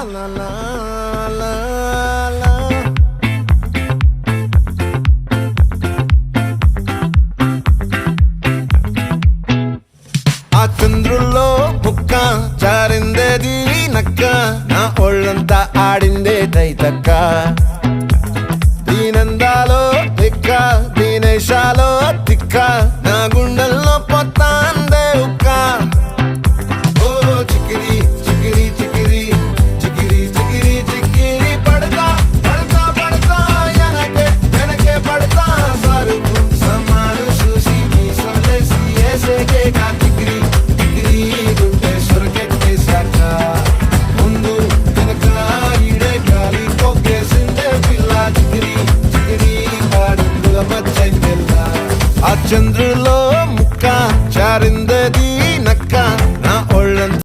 la la la la. ఆ చంద్రుల్లో ముక్క జారిందేది నక్క నా ఒళ్ళంతా ఆడిందే తైతక్క